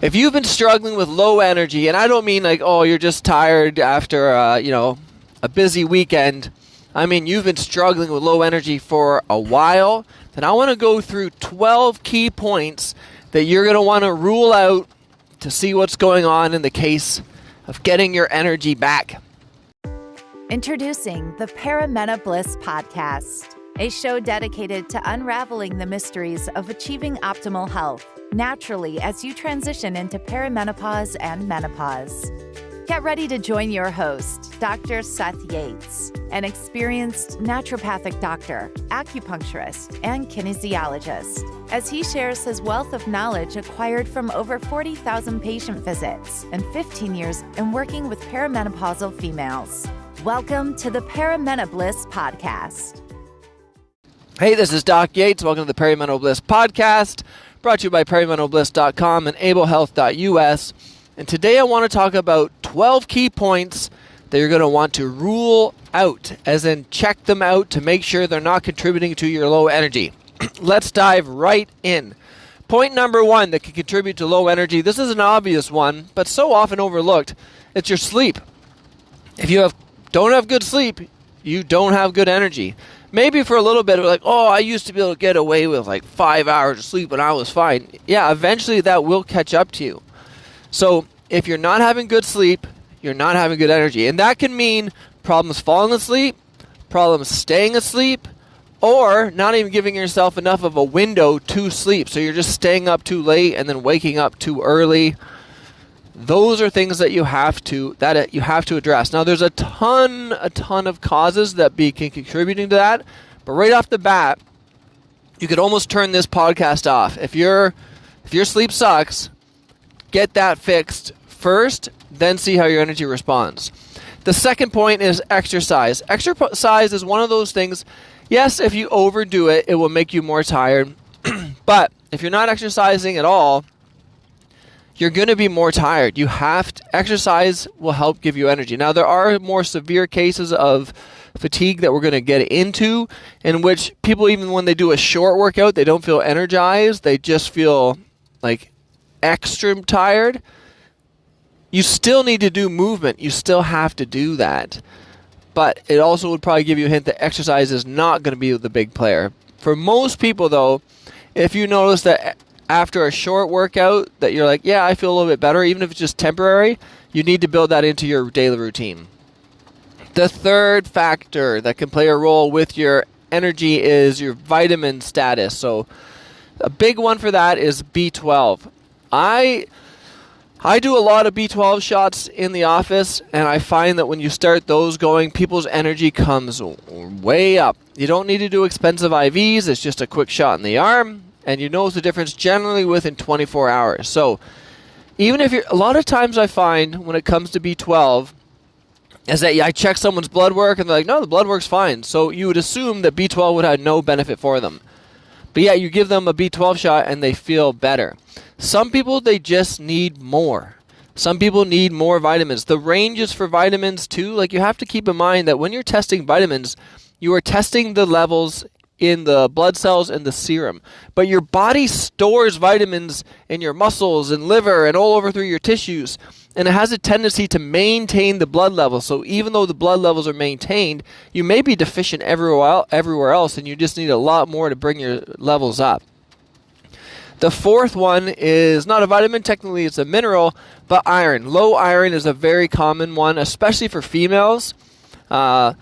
If you've been struggling with low energy, and I don't mean like, oh, you're just tired after, a busy weekend. I mean, you've been struggling with low energy for a while, then I want to go through 12 key points that you're going to want to rule out to see what's going on in the case of getting your energy back. Introducing the Paramena Bliss Podcast, a show dedicated to unraveling the mysteries of achieving optimal health naturally as you transition into perimenopause and menopause. Get ready to join your host, Dr. Seth Yates, an experienced naturopathic doctor, acupuncturist, and kinesiologist, as he shares his wealth of knowledge acquired from over 40,000 patient visits and 15 years in working with perimenopausal females. Welcome to the Paramena Bliss Podcast. Hey, this is Doc Yates. Welcome to the Paramena Bliss Podcast, brought to you by PerimentalBliss.com and ablehealth.us. And today I want to talk about 12 key points that you're going to want to rule out, as in check them out to make sure they're not contributing to your low energy. Let's dive right in. Point number 1 that can contribute to low energy. This is an obvious one, but so often overlooked. It's your sleep. If you don't have good sleep, you don't have good energy. Maybe for a little bit, like, oh, I used to be able to get away with like 5 hours of sleep and I was fine. Yeah, eventually that will catch up to you. So if you're not having good sleep, you're not having good energy. And that can mean problems falling asleep, problems staying asleep, or not even giving yourself enough of a window to sleep. So you're just staying up too late and then waking up too early. Those are things that you have to address. Now, there's a ton of causes that can contributing to that. But right off the bat, you could almost turn this podcast off. If your sleep sucks, get that fixed first, then see how your energy responds. The second point is exercise. Exercise is one of those things, yes, if you overdo it, it will make you more tired. But if you're not exercising at all, you're going to be more tired. Exercise will help give you energy. Now, there are more severe cases of fatigue that we're going to get into, in which people, even when they do a short workout, they don't feel energized. They just feel like extra tired. You still need to do movement. You still have to do that. But it also would probably give you a hint that exercise is not going to be the big player. For most people, though, if you notice that after a short workout that you're like, yeah, I feel a little bit better, even if it's just temporary, you need to build that into your daily routine. The third factor that can play a role with your energy is your vitamin status. So a big one for that is B12. I do a lot of B12 shots in the office, and I find that when you start those going, people's energy comes way up. You don't need to do expensive IVs. It's just a quick shot in the arm, and you notice the difference generally within 24 hours. So even if a lot of times I find when it comes to B12 is that I check someone's blood work, and they're like, no, the blood work's fine. So you would assume that B12 would have no benefit for them. But yeah, you give them a B12 shot and they feel better. Some people, they just need more. Some people need more vitamins. The ranges for vitamins too, like you have to keep in mind that when you're testing vitamins, you are testing the levels in the blood cells and the serum. But your body stores vitamins in your muscles and liver and all over through your tissues. And it has a tendency to maintain the blood levels. So even though the blood levels are maintained, you may be deficient everywhere else, and you just need a lot more to bring your levels up. The fourth one is not a vitamin, technically it's a mineral, but iron. Low iron is a very common one, especially for females. Now,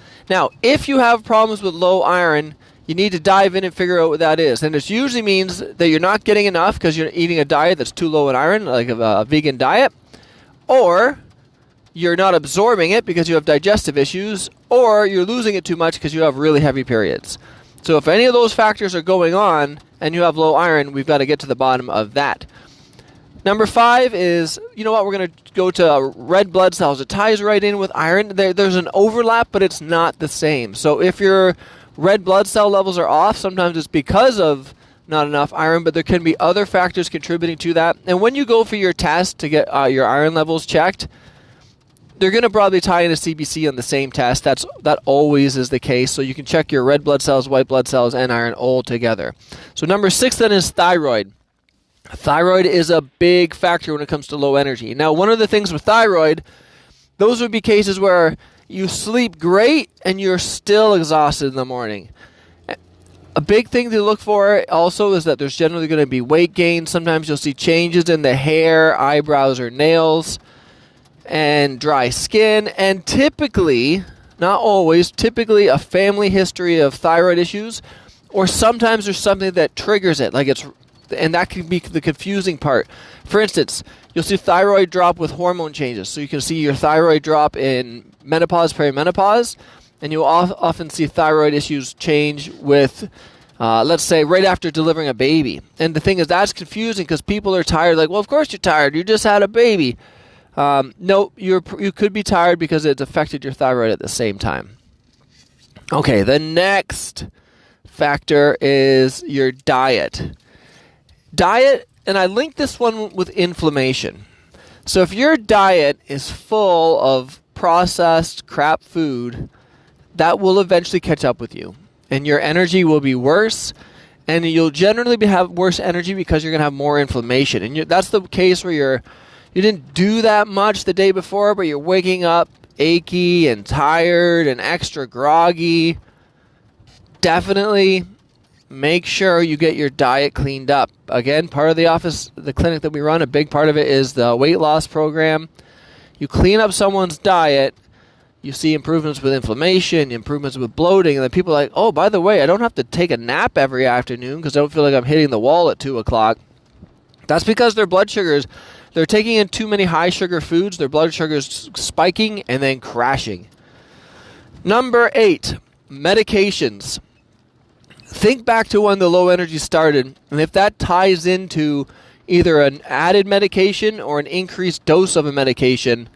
if you have problems with low iron, you need to dive in and figure out what that is. And it usually means that you're not getting enough because you're eating a diet that's too low in iron, like a vegan diet. Or you're not absorbing it because you have digestive issues, or you're losing it too much because you have really heavy periods. So if any of those factors are going on and you have low iron, we've got to get to the bottom of that. Number 5 is, you know what, we're going to go to red blood cells. It ties right in with iron. There's an overlap, but it's not the same. So if your red blood cell levels are off, sometimes it's because of not enough iron, but there can be other factors contributing to that. And when you go for your test to get your iron levels checked, they're going to probably tie in a CBC on the same test. That always is the case. So you can check your red blood cells, white blood cells, and iron all together. So number 6 then is thyroid. Thyroid is a big factor when it comes to low energy. Now, one of the things with thyroid, those would be cases where you sleep great and you're still exhausted in the morning. A big thing to look for also is that there's generally going to be weight gain. Sometimes you'll see changes in the hair, eyebrows, or nails, and dry skin. And typically, not always, typically a family history of thyroid issues, or sometimes there's something that triggers it, and that can be the confusing part. For instance, you'll see thyroid drop with hormone changes. So you can see your thyroid drop in menopause, perimenopause, and you'll often see thyroid issues change with, let's say, right after delivering a baby. And the thing is, that's confusing because people are tired. Like, well, of course you're tired. You just had a baby. No, you could be tired because it's affected your thyroid at the same time. Okay, the next factor is your diet. Diet, and I link this one with inflammation. So if your diet is full of processed crap food, that will eventually catch up with you, and your energy will be worse, and you'll generally have worse energy because you're going to have more inflammation. And that's the case where you didn't do that much the day before, but you're waking up achy and tired and extra groggy. Definitely make sure you get your diet cleaned up. Again, part of the clinic that we run, a big part of it is the weight loss program. You clean up someone's diet, you see improvements with inflammation, improvements with bloating, and then people are like, oh, by the way, I don't have to take a nap every afternoon because I don't feel like I'm hitting the wall at 2 o'clock. That's because their blood sugars, they're taking in too many high sugar foods, their blood sugars spiking and then crashing. Number 8, medications. Think back to when the low energy started, and if that ties into either an added medication or an increased dose of a medication,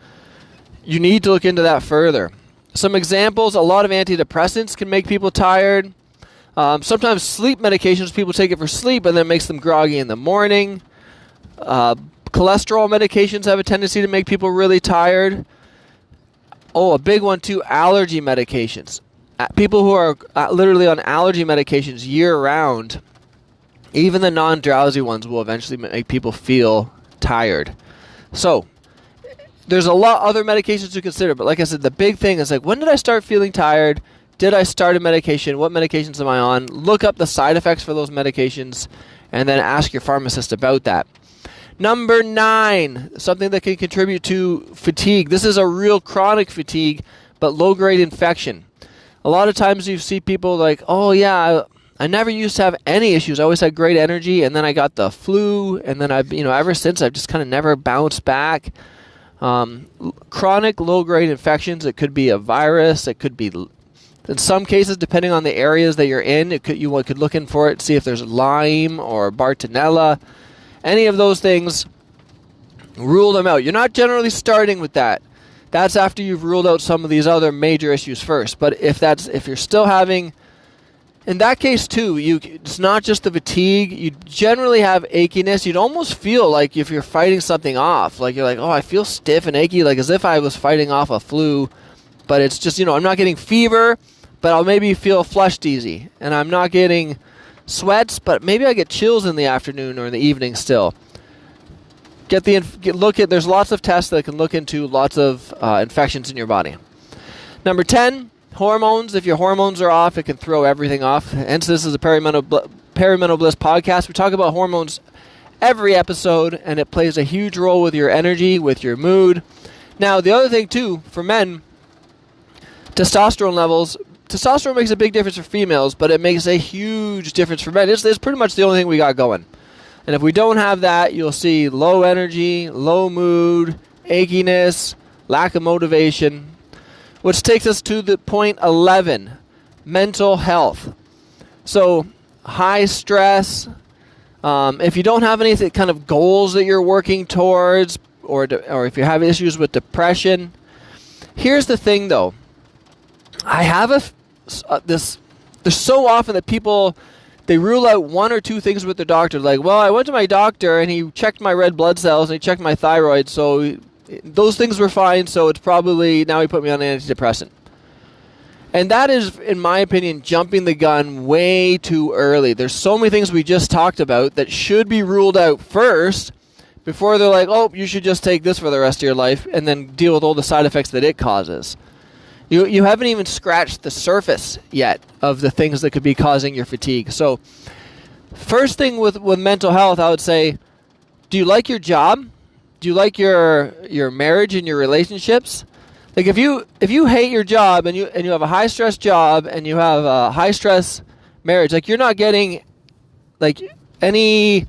you need to look into that further. Some examples, a lot of antidepressants can make people tired. Sometimes sleep medications, people take it for sleep and then it makes them groggy in the morning. Cholesterol medications have a tendency to make people really tired. Oh, a big one too, allergy medications. People who are literally on allergy medications year-round, even the non-drowsy ones will eventually make people feel tired. So, there's a lot other medications to consider, but like I said, the big thing is like, when did I start feeling tired? Did I start a medication? What medications am I on? Look up the side effects for those medications, and then ask your pharmacist about that. Number 9, something that can contribute to fatigue. This is a real chronic fatigue, but low-grade infection. A lot of times you see people like, oh yeah, I never used to have any issues. I always had great energy, and then I got the flu, and then ever since I've just kind of never bounced back. Chronic low-grade infections, it could be a virus, it could be, in some cases, depending on the areas that you're in, you could look in for it, see if there's Lyme or Bartonella. Any of those things, rule them out. You're not generally starting with that. That's after you've ruled out some of these other major issues first. But if you're still having, in that case too, it's not just the fatigue. You generally have achiness. You'd almost feel like if you're fighting something off, like you're like, oh, I feel stiff and achy, like as if I was fighting off a flu. But it's just, I'm not getting fever, but I'll maybe feel flushed easy. And I'm not getting sweats, but maybe I get chills in the afternoon or in the evening still. There's lots of tests that can look into lots of infections in your body. Number 10, hormones. If your hormones are off, it can throw everything off. Hence, this is a Perimental Bliss podcast. We talk about hormones every episode, and it plays a huge role with your energy, with your mood. Now, the other thing, too, for men, testosterone levels. Testosterone makes a big difference for females, but it makes a huge difference for men. It's pretty much the only thing we got going. And if we don't have that, you'll see low energy, low mood, achiness, lack of motivation. Which takes us to the point 11, mental health. So, high stress. If you don't have any kind of goals that you're working towards, or if you have issues with depression, here's the thing though. I have there's so often that people, they rule out one or two things with their doctor. Like, well, I went to my doctor and he checked my red blood cells and he checked my thyroid, so those things were fine, so it's probably, now he put me on an antidepressant. And that is, in my opinion, jumping the gun way too early. There's so many things we just talked about that should be ruled out first before they're like, oh, you should just take this for the rest of your life and then deal with all the side effects that it causes. You haven't even scratched the surface yet of the things that could be causing your fatigue. So first thing with mental health, I would say, do you like your job? Do you like your marriage and your relationships? Like if you hate your job and you have a high stress job and you have a high stress marriage, like you're not getting like any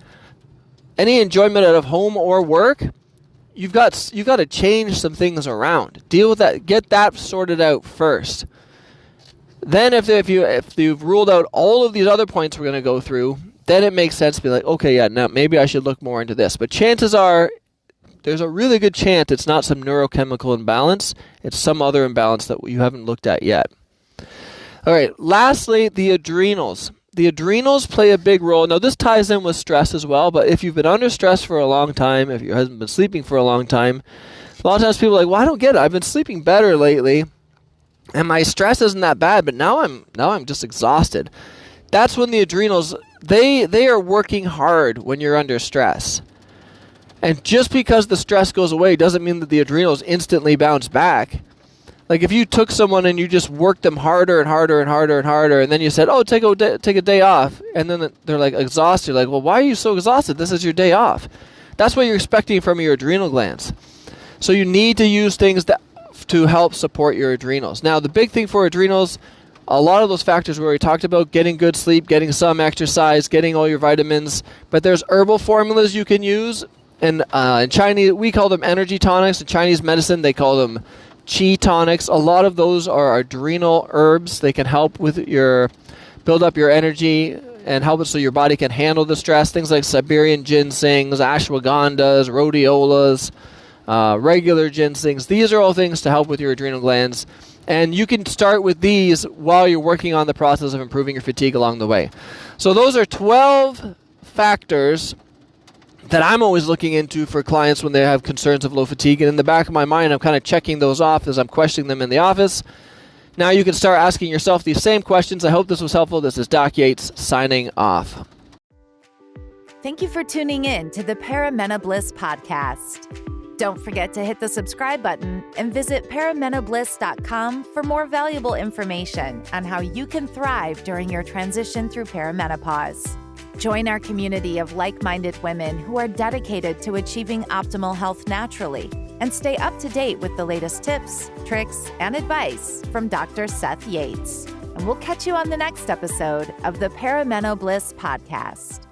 enjoyment out of home or work, you've got to change some things around. Deal with that. Get that sorted out first. Then if you've ruled out all of these other points we're going to go through, then it makes sense to be like, okay, yeah, now maybe I should look more into this. But chances are, there's a really good chance it's not some neurochemical imbalance. It's some other imbalance that you haven't looked at yet. All right, lastly, the adrenals. The adrenals play a big role. Now, this ties in with stress as well, but if you've been under stress for a long time, if you haven't been sleeping for a long time, a lot of times people are like, well, I don't get it. I've been sleeping better lately, and my stress isn't that bad, but now I'm just exhausted. That's when the adrenals, they are working hard when you're under stress. And just because the stress goes away doesn't mean that the adrenals instantly bounce back. Like if you took someone and you just worked them harder and harder and harder and harder, and then you said, oh, take a day off, and then they're like exhausted. Like, well, why are you so exhausted? This is your day off. That's what you're expecting from your adrenal glands. So you need to use things to help support your adrenals. Now, the big thing for adrenals, a lot of those factors we already talked about, getting good sleep, getting some exercise, getting all your vitamins, but there's herbal formulas you can use. And in Chinese, we call them energy tonics. In Chinese medicine, they call them qi tonics. A lot of those are adrenal herbs. They can help with build up your energy and help it so your body can handle the stress. Things like Siberian ginsengs, ashwagandhas, rhodiolas, regular ginsengs. These are all things to help with your adrenal glands. And you can start with these while you're working on the process of improving your fatigue along the way. So those are 12 factors that I'm always looking into for clients when they have concerns of low fatigue. And in the back of my mind, I'm kind of checking those off as I'm questioning them in the office. Now you can start asking yourself these same questions. I hope this was helpful. This is Doc Yates signing off. Thank you for tuning in to the Perimenobliss podcast. Don't forget to hit the subscribe button and visit perimenobliss.com for more valuable information on how you can thrive during your transition through perimenopause. Join our community of like-minded women who are dedicated to achieving optimal health naturally, and stay up to date with the latest tips, tricks, and advice from Dr. Seth Yates. And we'll catch you on the next episode of the Perimenobliss podcast.